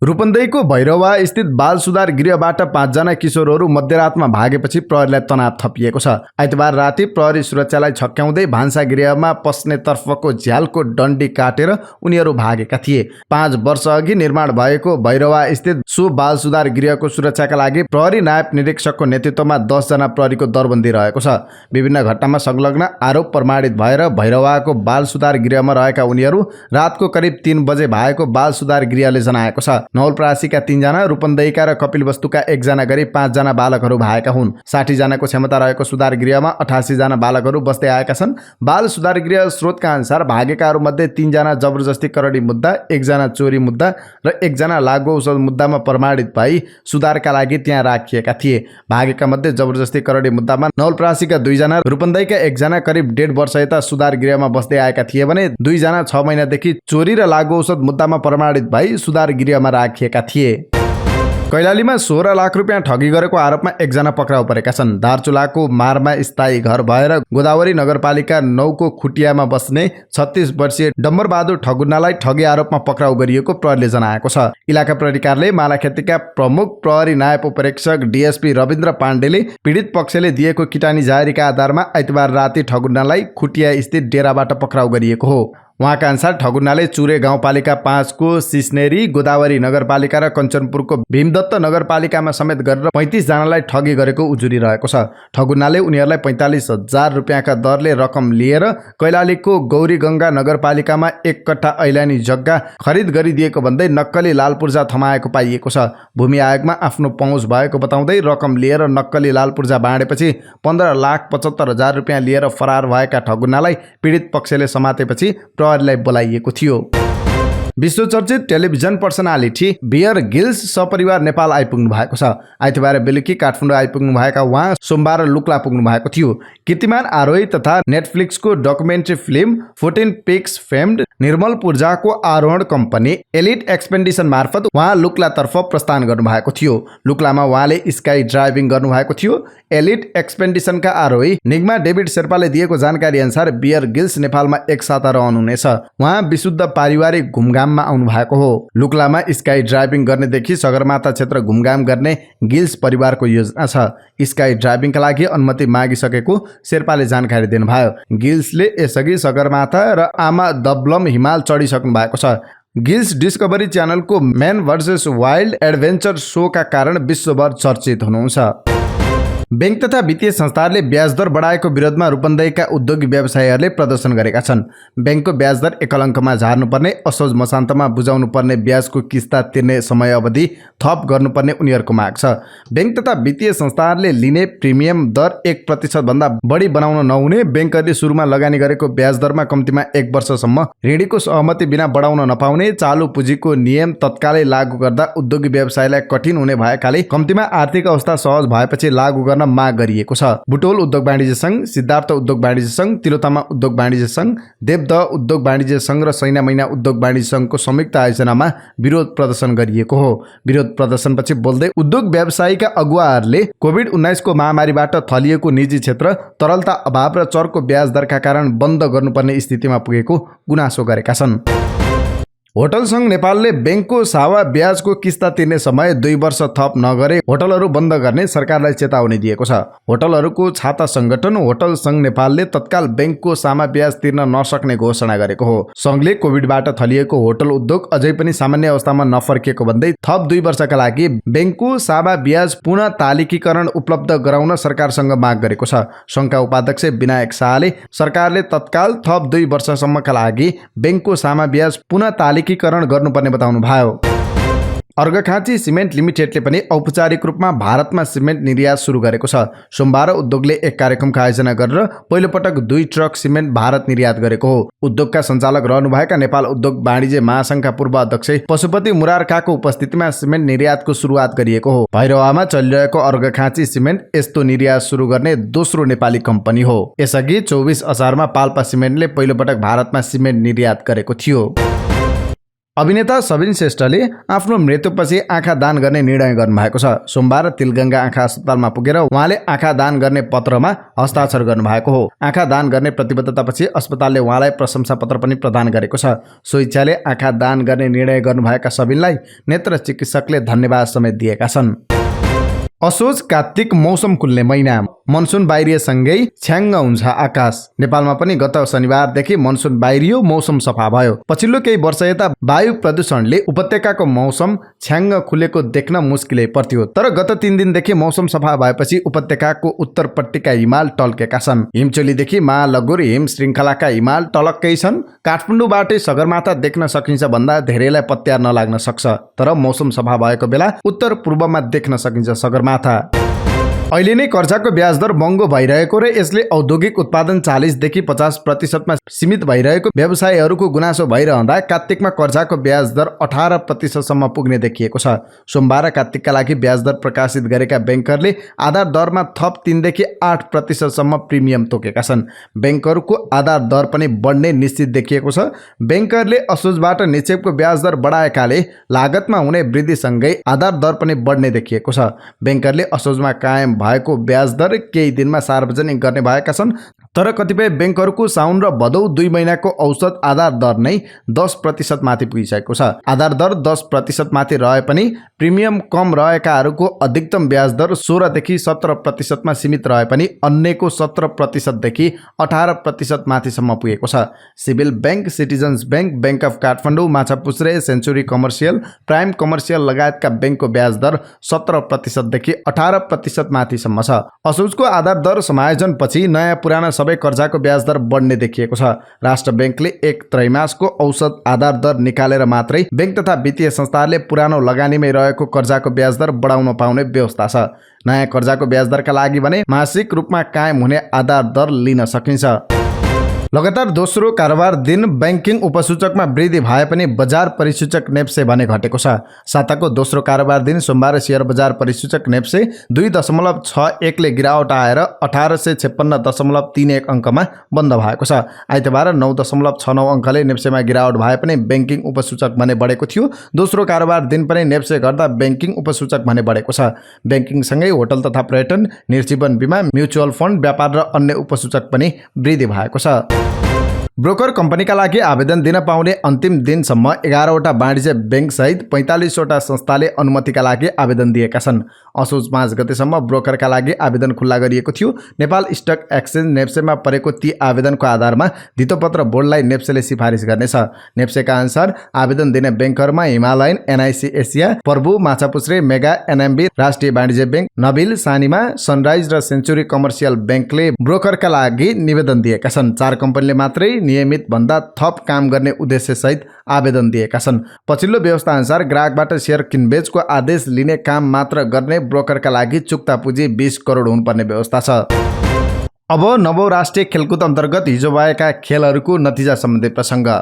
रूपन्देहीको भैरवा स्थित बाल सुधार गृहबाट 5 जना किशोरहरू मध्यरातमा भागेपछि प्रहरीलाई तनाव थपिएको छ। आइतबार राति प्रहरी सुरक्षालाई छक्क्याउँदै भान्सा गृहमा पस्ने तर्फको झ्यालको डन्डी काटेर उनीहरू भागेका थिए। 5 वर्ष अघि निर्माण भएको भैरवा स्थित सो बाल सुधार गृहको सुरक्षाका लागि प्रहरी नायब निरीक्षकको नेतृत्वमा 10 जना प्रहरीको दरबन्दी रहेको छ। विभिन्न घटनामा संलग्न आरोप प्रमाणित भएर भैरवाको बाल सुधार गृहमा रहेका उनीहरू रातको करिब 3 बजे भएको बाल सुधार गृहले जनाएको छ। नवलपरासीका 3 जना, रूपन्देहीका र कपिलवस्तुका 1 जना गरी 5 जना बालकहरू भएका हुन्। 60 जनाको क्षमता रहेको सुधार गृहमा 88 जना बालकहरू बस्दै आएका छन्। बाल सुधार गृह स्रोतका अनुसार भागेकाहरू मध्ये 3 जना जबरजस्ती करडी मुद्दा, 1 जना चोरी मुद्दा र 1 जना लागु औषध मुद्दामा प्रमाणित भई सुधारका लागि त्यहाँ राखिएका थिए। भागेका मध्ये जबरजस्ती करडी मुद्दामा नवलपरासीका 2 जना, रूपन्देहीका 1 जना करिब 1.5 वर्ष यता सुधार गृहमा बस्दै आएका थिए भने 2 जना 6 महिनादेखि चोरी र लागु औषध मुद्दामा प्रमाणित भई सुधार गृहमा राखिएका थिए। कैलालीमा 16 लाख रुपियाँ ठगी गरेको आरोपमा 1 जना पक्राउ परेका छन्। दार्चुलाको मारमा स्थायी घर भएर गोदावरी नगरपालिका 9 को खुटियामा बस्ने 36 वर्षीय डम्बरबहादुर ठगुन्नालाई ठगी आरोपमा पक्राउ गरिएको प्रहरीले जनाएको छ। इलाका प्रहरी कार्यालय मालाखेतीका प्रमुख प्रहरी नायब उपरीक्षक डीएसपी रविन्द्र पाण्डेले पीडित पक्षले दिएको किटानी जाहेरीका आधारमा आइतबार राति ठगुन्नालाई खुटिया स्थित डेराबाट पक्राउ गरिएको हो। उहाँका अनुसार ठगुन्नाले चुरे गाउँपालिका 5 को सिस्नेरी, गोदावरी नगरपालिका र कञ्चनपुरको भीमदत्त नगरपालिकामा समेत गरेर 35 जनालाई ठगी गरेको उजुरी रहेको छ। ठगुन्नाले उनीहरूलाई 45,000 रुपियाँका दरले रकम लिएर कैलालीको गौरीगङ्गा नगरपालिकामा 1 कट्ठा ऐलानी जग्गा खरिद गरिदिएको भन्दै नक्कली लाल पूर्जा थमाएको पाइएको छ। भूमि आयोगमा आफ्नो पहुँच भएको बताउँदै रकम लिएर नक्कली लाल पूर्जा बाँडेपछि 15,75,000 रुपियाँ लिएर फरार भएका ठगुन्नालाई पीडित पक्षले समातेपछि प्रहरीलाई बोलाइएको थियो। विश्वचर्चित टेलिभिजन पर्सनालिटी बियर गिल्स सपरिवार नेपाल आइपुग्नु भएको छ। आइतबार बेलुकी काठमाडौँ आइपुग्नु भएका उहाँ सोमबार लुक्ला पुग्नु भएको थियो। कीर्तिमान आरोही तथा नेटफ्लिक्सको डकुमेन्ट्री फिल्म 14 पिक्स फेम्ड निर्मल पूर्जाको आरोहण कम्पनी एलिट एक्सपेन्डिसन मार्फत उहाँ लुक्लातर्फ प्रस्थान गर्नुभएको थियो। लुक्लामा उहाँले स्काई ड्राइभिङ गर्नुभएको थियो। एलिट एक्सपेन्डिसनका आरोही निगमा डेभिड शेर्पाले दिएको जानकारी अनुसार बियर गिल्स नेपालमा एक साता रहनुहुनेछ। उहाँ विशुद्ध पारिवारिक घुमघाममा आउनु भएको हो। लुक्लामा स्काई ड्राइभिङ गर्नेदेखि सगरमाथा क्षेत्र घुमघाम गर्ने गिल्स परिवारको योजना छ। स्काई ड्राइभिङका लागि अनुमति मागिसकेको शेर्पाले जानकारी दिनुभयो। गिल्सले यसअघि सगरमाथा र आमा दब्लम हिमाल चढिसक्नु भएको छ। गिल्स डिस्कभरी च्यानलको म्यान भर्सेस वाइल्ड एडभेन्चर सोका कारण विश्वभर चर्चित हुनुहुन्छ। बैंक तथा वित्तीय संस्थाहरूले ब्याज दर बढाएको विरोधमा रूपन्देहीका उद्योगी व्यवसायीहरूले प्रदर्शन गरेका छन्। बैंकको ब्याज दर एकल अङ्कमा झार्नुपर्ने, असोज मसान्तमा बुझाउनु पर्ने ब्याजको किस्ता तिर्ने समय अवधि थप गर्नुपर्ने उनीहरूको माग छ। बैंक तथा वित्तीय संस्थाहरूले लिने प्रिमियम दर 1% भन्दा बढी बनाउन नहुने, बैंकहरूले सुरुमा लगानी गरेको ब्याज दरमा कम्तीमा 1 वर्षसम्म ऋणीको सहमति बिना बढाउन नपाउने, चालु पुँजीको नियम तत्कालै लागू गर्दा उद्योगी व्यवसायलाई कठिन हुने भएकाले कम्तीमा आर्थिक अवस्था सहज भएपछि लागू गर्न माग गरिएको छ। बुटोल उद्योग वाणिज्य संघ, सिद्धार्थ उद्योग वाणिज्य संघ, तिलोत्तमा उद्योग वाणिज्य संघ, देवदह उद्योग वाणिज्य संघ र सैना मैना उद्योग वाणिज्य संघको संयुक्त आयोजनामा विरोध प्रदर्शन गरिएको हो। विरोध प्रदर्शनपछि बोल्दै उद्योग व्यवसायीका अगुवाहरूले कोभिड-19 को महामारीबाट थलिएको निजी क्षेत्र तरलता अभाव र चर्को ब्याज दरका कारण बन्द गर्नुपर्ने स्थितिमा पुगेको गुनासो गरेका छन्। होटल संघ नेपालले बैंकको सावा ब्याजको किस्ता तिर्ने समय 2 वर्ष थप नगरे होटलहरू बन्द गर्ने सरकारलाई चेतावनी दिएको छ। होटलहरूको छाता संगठन होटल संघ नेपालले तत्काल बैंकको सामा ब्याज तिर्न नसक्ने घोषणा गरेको हो। संघले कोभिडबाट थलिएको होटल उद्योग अझै पनि सामान्य अवस्थामा नफर्किएको भन्दै थप 2 वर्षका लागि बैंकको सावा ब्याज पुनः तालिकीकरण उपलब्ध गराउन सरकारसँग माग गरेको छ। संघका उपाध्यक्ष विनायक शाहले सरकारले तत्काल थप 2 वर्षसम्मका लागि बैंकको सामा ब्याज पुनः तालिकीकरण गर्नुपर्ने बताउनु भयो। अर्घखाँची सिमेन्ट लिमिटेडले पनि औपचारिक रूपमा भारतमा सिमेन्ट निर्यात सुरु गरेको छ। सोमबार उद्योगले एक कार्यक्रमको आयोजना गरेर पहिलोपटक 2 ट्रक सिमेन्ट भारत निर्यात गरेको हो। उद्योगका सञ्चालक रहनुभएका नेपाल उद्योग वाणिज्य महासंघका पूर्व अध्यक्ष पशुपति मुरारकाको उपस्थितिमा सिमेन्ट निर्यातको सुरुवात गरिएको हो। भैरवामा चलिरहेको अर्घखाँची सिमेन्ट यस्तो निर्यात सुरु गर्ने दोस्रो नेपाली कम्पनी हो। यसअघि 24 असारमा पाल्पा सिमेन्टले पहिलोपटक भारतमा सिमेन्ट निर्यात गरेको थियो। अभिनेता सबिन श्रेष्ठले आफ्नो मृत्युपछि आँखा दान गर्ने निर्णय गर्नुभएको छ। सोमबार तिलगङ्गा आँखा अस्पतालमा पुगेर उहाँले आँखा दान गर्ने पत्रमा हस्ताक्षर गर्नुभएको हो। आँखा दान गर्ने प्रतिबद्धतापछि अस्पतालले उहाँलाई प्रशंसा पत्र पनि प्रदान गरेको छ। सो इच्छाले आँखा दान गर्ने निर्णय गर्नुभएका सबिनलाई नेत्र चिकित्सकले धन्यवाद समेत दिएका छन्। असोज कार्तिक मौसम खुल्ने महिना। मनसुन बाहिरिएसँगै छ्याङ्ग हुन्छ आकाश। नेपालमा पनि गत शनिबारदेखि मनसुन बाहिरियो, मौसम सफा भयो। पछिल्लो केही वर्ष यता वायु प्रदूषणले उपत्यकाको मौसम छ्याङ्ग खुलेको देख्न मुस्किलै पर्थ्यो। तर गत 3 दिनदेखि मौसम सफा भएपछि उपत्यकाको उत्तरपट्टिका हिमाल टल्केका छन्। हिमचोलीदेखि महालगुर हिम श्रृङ्खलाका हिमाल टलक्कै छन्। काठमाडौँबाटै सगरमाथा देख्न सकिन्छ भन्दा धेरैलाई पत्यार नलाग्न सक्छ, तर मौसम सफा भएको बेला उत्तर पूर्वमा देख्न सकिन्छ सगरमाथा। अहिले नै कर्जाको ब्याज दर महँगो भइरहेको र यसले औद्योगिक उत्पादन 40 देखि 50% सीमित भइरहेको व्यवसायीहरूको गुनासो भइरहँदा कार्तिकमा कर्जाको ब्याज दर 18% पुग्ने देखिएको छ। सोमबार कार्तिकका लागि ब्याज दर प्रकाशित गरेका ब्याङ्करले आधार दरमा थप 3 देखि 8% प्रिमियम तोकेका छन्। ब्याङ्करको आधार दर पनि बढ्ने निश्चित देखिएको छ। ब्याङ्करले असोजबाट निक्षेपको ब्याज दर बढाएकाले लागतमा हुने वृद्धिसँगै आधार दर पनि बढ्ने देखिएको छ। ब्याङ्करले असोजमा कायम भएको ब्याज दर केही दिनमा सार्वजनिक गर्ने भएका छन्, तर कतिपय ब्याङ्कहरूको साउन र भदौ 2 महिनाको औसत आधार दर नै 10% माथि पुगिसकेको छ। आधार दर 10% माथि रहे पनि प्रिमियम कम रहेकाहरूको अधिकतम ब्याज दर 16 देखि 17% मा सीमित रहे पनि अन्यको 17% देखि 18% माथिसम्म पुगेको छ। Civil bank, citizens bank, bank of Kathmandu, Machhapuchchhre, century commercial, prime commercial लगायतका ब्याङ्कको ब्याज दर 17% देखि 18% माथिसम्म छ। असोजको आधार दर समायोजन पछि नयाँ पुराना सबै कर्जाको ब्याज दर बढ्ने देखिएको छ। राष्ट्र ब्याङ्कले 1 त्रैमासको औसत आधार दर निकालेर मात्रै ब्याङ्क तथा वित्तीय संस्थाहरूले पुरानो लगानीमै रहेको कर्जाको ब्याज दर बढाउन पाउने व्यवस्था छ। नयाँ कर्जाको ब्याज दरका लागि भने मासिक रूपमा कायम हुने आधार दर लिन सकिन्छ। लगातार दोस्रो कारोबार दिन बैंकिङ उपसूचकमा वृद्धि भए पनि बजार परिसूचक नेप्से भने घटेको छ। साताको दोस्रो कारोबार दिन सोमबार शेयर बजार परिसूचक नेप्से 2.61 ले गिरावट आएर 1856.31 अङ्कमा बन्द भएको छ। आइतबार 9.69 अङ्कले नेप्सेमा गिरावट भए पनि बैंकिङ उपसूचक भने बढेको थियो। दोस्रो कारोबार दिन पनि नेप्से गर्दा बैंकिङ उपसूचक भने बढेको छ। बैंकिङसँगै होटल तथा पर्यटन, निर्जीवन बीमा, म्युचुअल फन्ड, व्यापार र अन्य उपसूचक पनि वृद्धि भएको छ। ब्रोकर कम्पनीका लागि आवेदन दिन पाउने अन्तिम दिनसम्म 11वटा वाणिज्य बैंक सहित 45वटा संस्थाले अनुमतिका लागि आवेदन दिएका छन्। असोज 5 गतेसम्म ब्रोकरका लागि आवेदन खुल्ला गरिएको थियो। नेपाल स्टक एक्सचेन्ज नेप्सेमा परेको ती आवेदनको आधारमा धितोपत्र बोर्डलाई नेप्सेले सिफारिस गर्नेछ। नेप्सेका अनुसार आवेदन दिने बैंकहरूमा हिमालयन, एनआइसी एसिया, प्रभु, माछापुच्छ्रे, मेगा, एनएमबी, राष्ट्रिय वाणिज्य बैंक, नबिल, सानिमा, सनराइज र सेन्चुरी कमर्सियल बैंकले ब्रोकरका लागि निवेदन दिएका छन्। 4 कम्पनीले मात्रै नियमित भन्दा थप काम गर्ने उद्देश्य सहित आवेदन दिएका छन्। पछिल्लो व्यवस्था अनुसार ग्राहकबाट शेयर किनबेचको आदेश लिने काम मात्र गर्ने ब्रोकरका लागि चुक्ता पुँजी 20 करोड हुनुपर्ने व्यवस्था छ। अब नवौं राष्ट्रिय खेलकुद अन्तर्गत हिजो भएका खेलहरूको नतिजा सम्बन्धी प्रसङ्ग।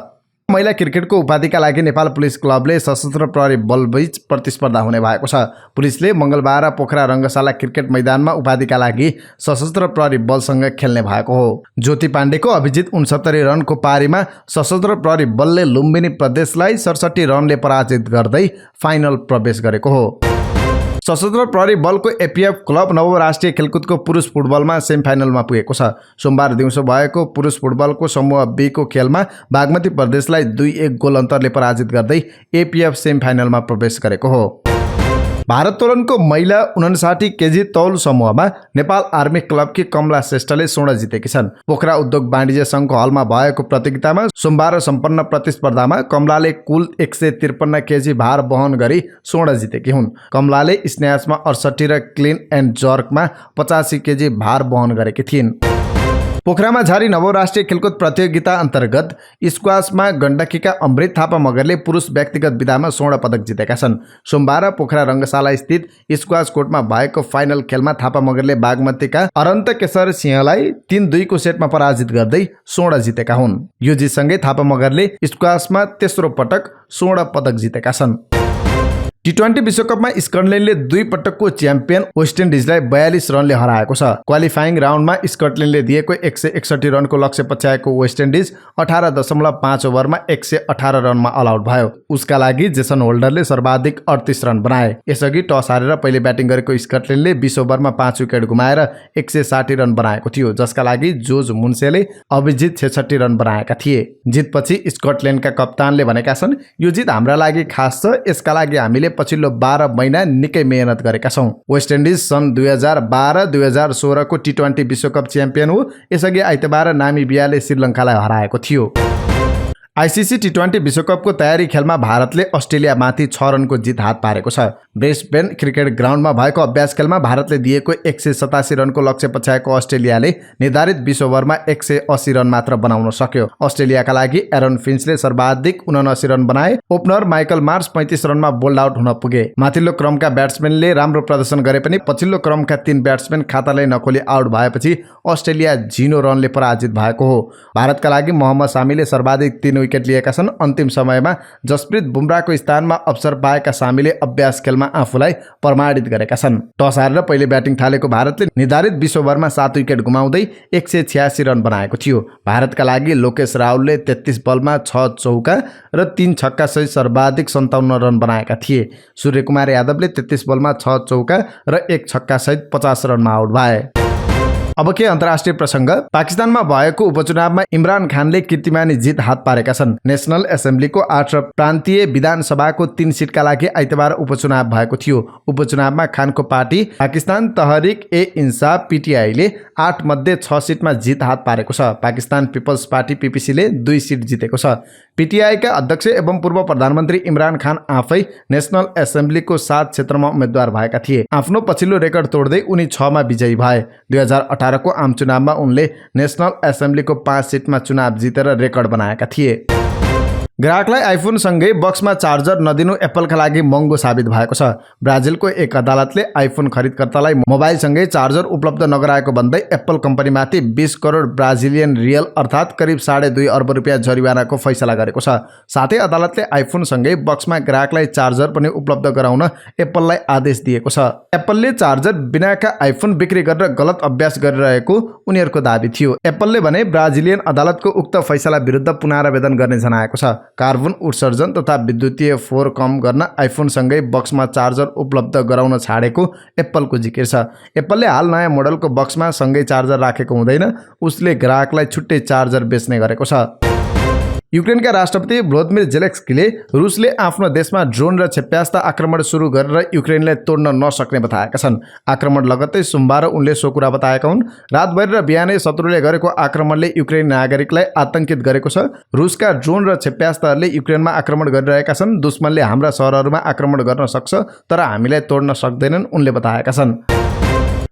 महिला क्रिकेटको उपाधिका लागि नेपाल पुलिस क्लबले सशस्त्र प्रहरी बलबीच प्रतिस्पर्धा हुने भएको छ। पुलिसले मंगलबार पोखरा रङ्गशाला क्रिकेट मैदानमा उपाधिका लागि सशस्त्र प्रहरी बलसँग खेल्ने भएको हो। ज्योति पाण्डेको अभिजित 69 रनको पारीमा सशस्त्र प्रहरी बलले लुम्बिनी प्रदेशलाई 67 रनले पराजित गर्दै फाइनल प्रवेश गरेको हो। सशस्त्र प्रहरी बलको एपीएफ क्लब नवौं राष्ट्रिय खेलकुदको पुरुष फुटबलमा सेमिफाइनलमा पुगेको छ। सोमबार दिउँसो भएको पुरुष फुटबलको समूह बी को खेलमा बागमती प्रदेशलाई 2-1 गोल अन्तरले पराजित गर्दै एपीएफ सेमिफाइनलमा प्रवेश गरेको हो। भारोत्तोलनको महिला 59 केजी तौल समूहमा नेपाल आर्मी क्लबकी कमला श्रेष्ठले स्वर्ण जितेकी छन्। पोखरा उद्योग वाणिज्य सङ्घको हलमा भएको प्रतियोगितामा सोमबार सम्पन्न प्रतिस्पर्धामा कमलाले कुल 153 केजी भार वहन गरी स्वर्ण जितेकी हुन्। कमलाले स्न्याचमा 68 र क्लिन एन्ड जर्कमा 85 केजी भार वहन गरेकी थिइन्। पोखरामा जारी नवौं राष्ट्रिय खेलकुद प्रतियोगिता अन्तर्गत स्क्वासमा गण्डकीका अमृत थापा मगरले पुरुष व्यक्तिगत विधामा स्वर्ण पदक जितेका छन्। सोमबार पोखरा रङ्गशाला स्थित स्क्वास कोर्टमा भएको फाइनल खेलमा थापा मगरले बागमतीका अरन्त केशर सिंहलाई 3-2 को सेटमा पराजित गर्दै स्वर्ण जितेका हुन्। यो जितसँगै थापा मगरले स्क्वासमा तेस्रो पटक स्वर्ण पदक जितेका छन्। T20 विश्वकपमा स्कटल्यान्डले 2 पटकको च्याम्पियन वेस्ट इन्डिजलाई 42 रनले हराएको छ। क्वालिफाइङ राउन्डमा स्कटल्यान्डले दिएको 161 रनको लक्ष्य पछ्याएको वेस्ट इन्डिज 18.5 ओभरमा 118 रनमा अल आउट भयो। उसका लागि जेसन होल्डरले सर्वाधिक 38 रन बनाए। यसअघि टस हारेर पहिले ब्याटिङ गरेको स्कटल्यान्डले 20 ओभरमा 5 विकेट गुमाएर 160 रन बनाएको थियो, जसका लागि जोज मुन्सेले अभिजित 66 रन बनाएका थिए। जितपछि स्कटल्यान्डका कप्तानले भनेका छन्, यो जित हाम्रा लागि खास छ, यसका लागि हामीले पछिल्लो 12 महिना निकै मेहनत गरेका छौं। वेस्ट इन्डिज सन् 2012-2016 को टी20 विश्वकप च्याम्पियन हो। यसअघि आइतबार नामिबियाले श्रीलङ्कालाई हराएको थियो। आइसिसी टी20 विश्वकपको तयारी खेलमा भारतले अस्ट्रेलियामाथि 6 रनको जित हात पारेको छ। ब्रिस्बेन क्रिकेट ग्राउन्डमा भएको अभ्यास खेलमा भारतले दिएको 187 रनको लक्ष्य पछ्याएको अस्ट्रेलियाले निर्धारित 20 ओभरमा 180 रन मात्र बनाउन सक्यो। अस्ट्रेलियाका लागि एरन फिन्चले सर्वाधिक 79 रन बनाए। ओपनर माइकल मार्स 35 रनमा बोल्ड आउट हुन पुगे। माथिल्लो क्रमका ब्याट्सम्यानले राम्रो प्रदर्शन गरे पनि पछिल्लो क्रमका 3 ब्याट्सम्यान खातालाई नखोली आउट भएपछि अस्ट्रेलिया 0 रनले पराजित भएको हो। भारतका लागि मोहम्मद सामीले सर्वाधिक 3 विकेट लिएका छन्। अन्तिम समयमा जसप्रीत बुमराको स्थानमा अवसर पाएका सामीले अभ्यास खेलमा आफूलाई प्रमाणित गरेका छन्। टस हारेर पहिले ब्याटिङ थालेको भारतले निर्धारित 20 ओभरमा 7 विकेट गुमाउँदै 186 रन बनाएको थियो। भारतका लागि लोकेश राहुलले 33 बलमा 6 चौका र 3 छक्का सहित सर्वाधिक 57 रन बनाएका थिए। सूर्यकुमार यादवले 33 बलमा 6 चौका र 1 छक्का सहित 50 रनमा आउट भए। अब के अन्तर्राष्ट्रिय प्रसङ्ग। पाकिस्तानमा भएको उपचुनावमा इमरान खानले कीर्तिमानी जित हात पारेका छन्। नेसनल एसेम्ब्लीको 8 र प्रान्तीय विधानसभाको 3 सिटका लागि आइतबार उपचुनाव भएको थियो। उपचुनावमा खानको पार्टी पाकिस्तान तहरिक ए इन्साफ पीटीआईले 8 मध्ये 6 सिटमा जित हात पारेको छ। पाकिस्तान पिपल्स पार्टी पीपीसीले 2 सिट जितेको छ। पीटीआईका अध्यक्ष एवं पूर्व प्रधानमन्त्री इमरान खान आफै नेसनल एसेम्ब्लीको 7 क्षेत्रमा उम्मेद्वार भएका थिए। आफ्नो पछिल्लो रेकर्ड तोड्दै उनी 6 मा विजयी भए। 2018 को आम चुनावमा उनले नेसनल एसेम्ब्लीको 5 सिटमा चुनाव जितेर रेकर्ड बनाएका थिए। ग्राहकलाई आइफोन सँगै बक्समा चार्जर नदिनु एप्पलका लागि महँगो साबित भएको छ। ब्राजिलको एक अदालतले आइफोन खरिदकर्तालाई मोबाइलसँगै चार्जर उपलब्ध नगराएको भन्दै एप्पल कम्पनीमाथि 20 करोड ब्राजिलियन रियल अर्थात् करिब 2.5 अर्ब रुपियाँ जरिवानाको फैसला गरेको छ। साथै अदालतले आइफोनसँगै बक्समा ग्राहकलाई चार्जर पनि उपलब्ध गराउन एप्पललाई आदेश दिएको छ। एप्पलले चार्जर बिनाका आइफोन बिक्री गरेर गलत अभ्यास गरिरहेको उनीहरूको दाबी थियो। एप्पलले भने ब्राजिलियन अदालतको उक्त फैसला विरुद्ध पुनरावेदन गर्ने जनाएको छ। कार्बन उत्सर्जन तथा विद्युतीय फोहोर कम गर्न आइफोनसँगै बक्समा चार्जर उपलब्ध गराउन छाडेको एप्पलको जिकिर छ। एप्पलले हाल नयाँ मोडलको बक्समा सँगै चार्जर राखेको हुँदैन, उसले ग्राहकलाई छुट्टै चार्जर बेच्ने गरेको छ। युक्रेनका राष्ट्रपति भ्लोदिमिर जेलेन्स्कीले रुसले आफ्नो देशमा ड्रोन र क्षेप्यास्त्र आक्रमण सुरु गरेर युक्रेनलाई तोड्न नसक्ने बताएका छन्। आक्रमण लगत्तै सोमबार उनले सो कुरा बताएका हुन्। रातभरि र बिहानै शत्रुले गरेको आक्रमणले युक्रेनी नागरिकलाई आतंकित गरेको छ। रुसका ड्रोन र क्षेप्यास्त्रहरूले युक्रेनमा आक्रमण गरिरहेका छन्। दुश्मनले हाम्रा सहरहरूमा आक्रमण गर्न सक्छ, तर हामीलाई तोड्न सक्दैनन्, उनले बताएका छन्।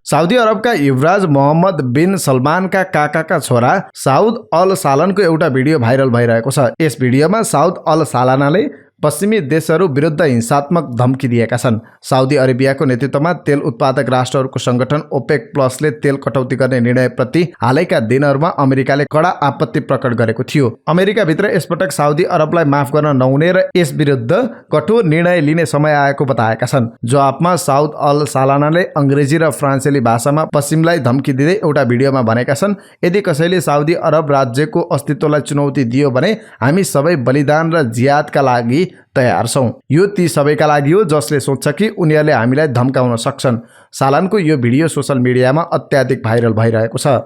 साउदी अरबका युवराज मोहम्मद बिन सलमानका काकाका छोरा साउद अल सालनको एउटा भिडियो भाइरल भइरहेको छ। यस भिडियोमा साउद अल सालानाले पश्चिमी देशहरू विरुद्ध हिंसात्मक धम्की दिएका छन्। साउदी अरेबियाको नेतृत्वमा तेल उत्पादक राष्ट्रहरूको संगठन ओपेक प्लसले तेल कटौती गर्ने निर्णयप्रति हालैका दिनहरूमा अमेरिकाले कडा आपत्ति प्रकट गरेको थियो। अमेरिकाभित्र यसपटक साउदी अरबलाई माफ गर्न नहुने र यस विरुद्ध कठोर निर्णय लिने समय आएको बताएका छन्। जवाफमा साउद अल सालानाले अङ्ग्रेजी र फ्रान्सेली भाषामा पश्चिमलाई धम्की दिँदै एउटा भिडियोमा भनेका छन्, यदि कसैले साउदी अरब राज्यको अस्तित्वलाई चुनौती दियो भने हामी सबै बलिदान र जिहादका लागि तयार छौं। यो ती सबैका लागि हो जसले सोच्छ कि उनीहरूले हामीलाई धम्काउन सक्छन्। सालानको यो भिडियो सोशल मिडियामा अत्याधिक भाइरल भइरहेको छ।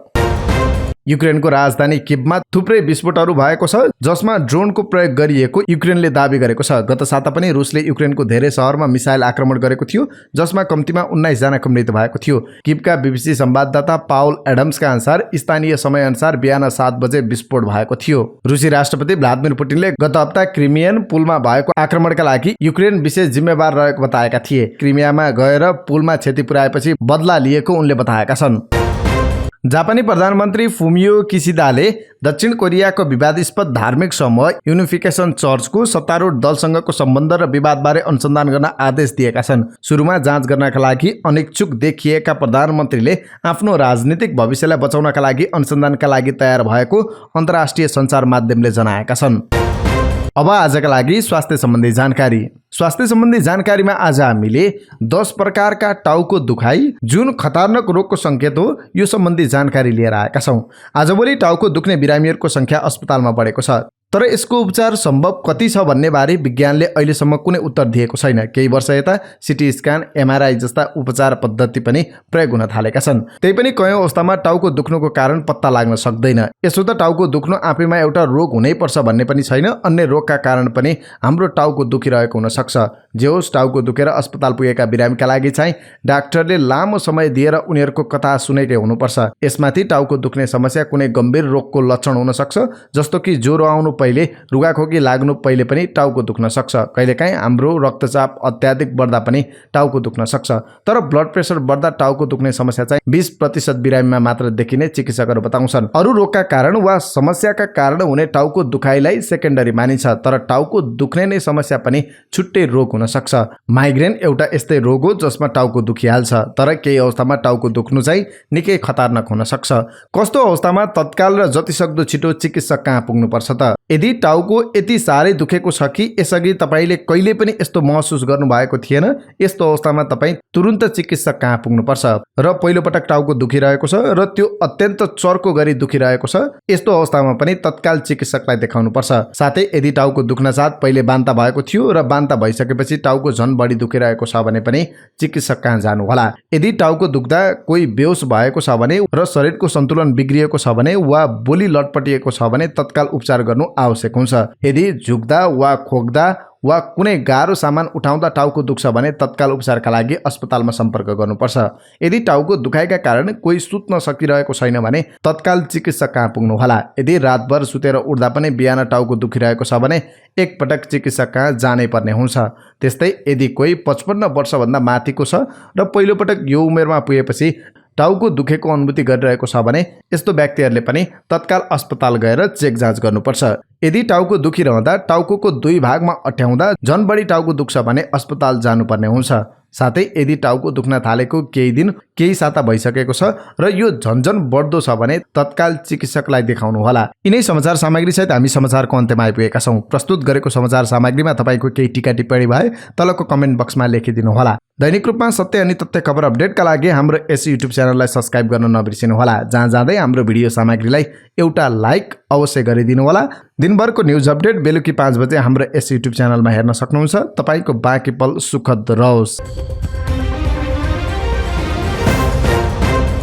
युक्रेनको राजधानी किभमा थुप्रै विस्फोटहरू भएको छ, जसमा ड्रोनको प्रयोग गरिएको युक्रेनले दाबी गरेको छ। गत साता पनि रुसले युक्रेनको धेरै शहरमा मिसाइल आक्रमण गरेको थियो, जसमा कम्तीमा 19 जनाको मृत्यु भएको थियो। किभका बीबीसी संवाददाता पाउल एडम्सका अनुसार स्थानीय समयअनुसार बिहान 7 बजे विस्फोट भएको थियो। रुसी राष्ट्रपति भ्लादिमिर पुटिनले गत हप्ता क्रिमियन पुलमा भएको आक्रमणका लागि युक्रेन विशेष जिम्मेवार रहेको बताएका थिए। क्रिमियामा गएर पुलमा क्षति पुर्याएपछि बदला लिएको उनले बताएका छन्। जापानी प्रधानमन्त्री फुमियो किसिदाले दक्षिण कोरियाको विवादास्पद धार्मिक समूह युनिफिकेसन चर्चको सत्तारूढ दलसँगको सम्बन्ध र विवादबारे अनुसन्धान गर्न आदेश दिएका छन्। सुरुमा जाँच गर्नका लागि अनिच्छुक देखिएका प्रधानमन्त्रीले आफ्नो राजनीतिक भविष्यलाई बचाउनका लागि अनुसन्धानका लागि तयार भएको अन्तर्राष्ट्रिय सञ्चार माध्यमले जनाएका छन्। अब आजका लागि स्वास्थ्य सम्बन्धी जानकारी। स्वास्थ्य सम्बन्धी जानकारीमा आज हामीले 10 प्रकारका टाउको दुखाइ जुन खतरनाक रोगको संकेत हो, यो सम्बन्धी जानकारी लिएर आएका छौं। आजभोलि टाउको दुख्ने बिरामीहरूको संख्या अस्पतालमा बढेको छ। तर यसको उपचार सम्भव कति छ भन्ने बारे विज्ञानले अहिलेसम्म कुनै उत्तर दिएको छैन। केही वर्ष यता सिटी स्क्यान, एमआरआई जस्ता उपचार पद्धति पनि प्रयोग हुन थालेका छन्। त्यही पनि कयौं अवस्थामा टाउको दुख्नुको कारण पत्ता लाग्न सक्दैन। यसो त टाउको दुख्नु आफैमा एउटा रोग हुनै पर्छ भन्ने पनि छैन। अन्य रोगका कारण पनि हाम्रो टाउको दुखिरहेको हुन सक्छ। जे होस्, टाउको दुखेर अस्पताल पुगेका बिरामीका लागि चाहिँ डाक्टरले लामो समय दिएर उनीहरूको कथा सुनेकै हुनुपर्छ। यसमाथि टाउको दुख्ने समस्या कुनै गम्भीर रोगको लक्षण हुन सक्छ, जस्तो कि ज्वरो आउनु पहिले, रुगाखोकी लाग्नु पहिले पनि टाउको दुख्न सक्छ। कहिलेकाहीँ हाम्रो रक्तचाप अत्याधिक बढ्दा पनि टाउको दुख्न सक्छ। तर ब्लड प्रेसर बढ्दा टाउको दुख्ने समस्या चाहिँ 20% बिरामीमा मात्र देखिने चिकित्सकहरू बताउँछन्। अरू रोगका कारण वा समस्याका कारण हुने टाउको दुखाइलाई सेकेन्डरी मानिन्छ। तर टाउको दुख्ने नै समस्या पनि छुट्टै रोग हुन सक्छ। माइग्रेन एउटा यस्तै रोग हो जसमा टाउको दुखिहाल्छ। तर केही अवस्थामा टाउको दुख्नु चाहिँ निकै खतरनाक हुन सक्छ। कस्तो अवस्थामा तत्काल र जतिसक्दो छिटो चिकित्सक कहाँ पुग्नुपर्छ त? यदि टाउको यति साह्रै दुखेको छ कि यसअघि तपाईले कहिले पनि यस्तो महसुस गर्नुभएको थिएन, यस्तो अवस्थामा तपाईँ तुरुन्त चिकित्सक कहाँ पुग्नुपर्छ। र पहिलोपटक टाउको दुखिरहेको छ र त्यो अत्यन्त चर्को गरी दुखिरहेको छ, यस्तो अवस्थामा पनि तत्काल चिकित्सकलाई देखाउनुपर्छ। साथै यदि टाउको दुख्न साथ पहिले बान्ता भएको थियो र बान्ता भइसकेपछि टाउको झन बढी दुखिरहेको छ भने पनि चिकित्सक कहाँ जानु होला। यदि टाउको दुख्दा कोही बेहोस भएको छ भने र शरीरको सन्तुलन बिग्रिएको छ भने वा बोली लटपटिएको छ भने तत्काल उपचार गर्नु आवश्यक हुन्छ। यदि झुक्दा वा खोक्दा वा कुनै गाह्रो सामान उठाउँदा टाउको दुख्छ भने तत्काल उपचारका लागि अस्पतालमा सम्पर्क गर्नुपर्छ। यदि टाउको दुखाइका कारण कोही सुत्न सकिरहेको छैन भने तत्काल चिकित्सक कहाँ पुग्नु होला। यदि रातभर सुतेर उठ्दा पनि बिहान टाउको दुखिरहेको छ भने एकपटक चिकित्सक कहाँ जानै पर्ने हुन्छ। त्यस्तै यदि कोही 55 वर्षभन्दा माथिको छ र पहिलोपटक यो उमेरमा पुगेपछि टाउको दुखेको अनुभूति गरिरहेको छ भने यस्तो व्यक्तिहरूले पनि तत्काल अस्पताल गएर चेक जाँच गर्नुपर्छ। यदि टाउको दुखिरहँदा टाउकोको दुई भागमा अट्याउँदा झन बढी टाउको दुख्छ भने अस्पताल जानुपर्ने हुन्छ। साथै यदि टाउको दुख्न थालेको केही दिन केही साता भइसकेको छ र यो झन्झन बढ्दो छ भने तत्काल चिकित्सकलाई देखाउनु होला। यिनै समाचार सामग्री सहित हामी समाचारको अन्त्यमा आइपुगेका छौं। प्रस्तुत गरेको समाचार सामग्रीमा तपाईको केही टिका टिप्पणी भए तलको कमेन्ट बक्समा लेखिदिनु होला। दैनिक रूपमा सत्य अनि तथ्य खबर अपडेटका लागि हाम्रो यस युट्युब च्यानललाई सब्स्क्राइब गर्न नबिर्सिनु होला। जहाँ जाँदै हाम्रो भिडियो सामग्रीलाई एउटा लाइक अवश्य गरिदिनु होला। दिनभरको न्यूज अपडेट बेलुकी 5 बजे हाम्रो यस युट्युब च्यानलमा हेर्न सक्नुहुन्छ। तपाईको बाँकी पल सुखद रहोस्।